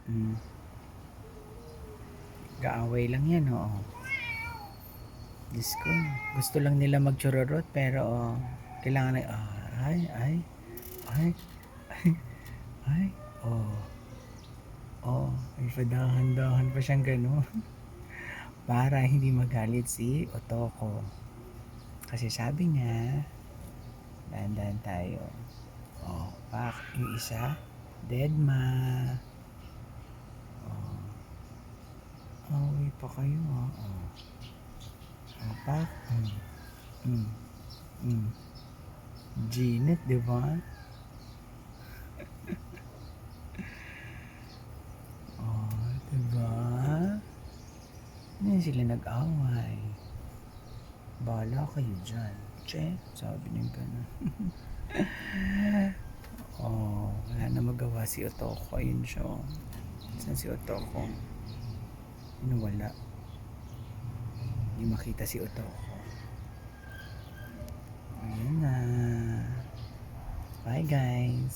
Hmm. Gaaway lang yan, oo. Diyos ko, gusto lang nila magchururot pero kailangan na, ay, ay, ay, ay, ay, oh, oh, may padahan-dahan pa siyang gano'n. Para hindi magalit si Otoko. Kasi sabi niya, dahan-dahan tayo. Oh, pak, yung isa, deadma. Oh, away pa kayo Oh, oh pak, mm, mm. Ginit, di ba? Oh, di ba? Hindi sila nag-away. Bahala kayo dyan. Che, sabi niya gano'n. Oh, wala na magawa si Otoko. Ayun siya. Saan si Otoko? Wala. Hindi makita si Otoko. Ayun na. Bye guys.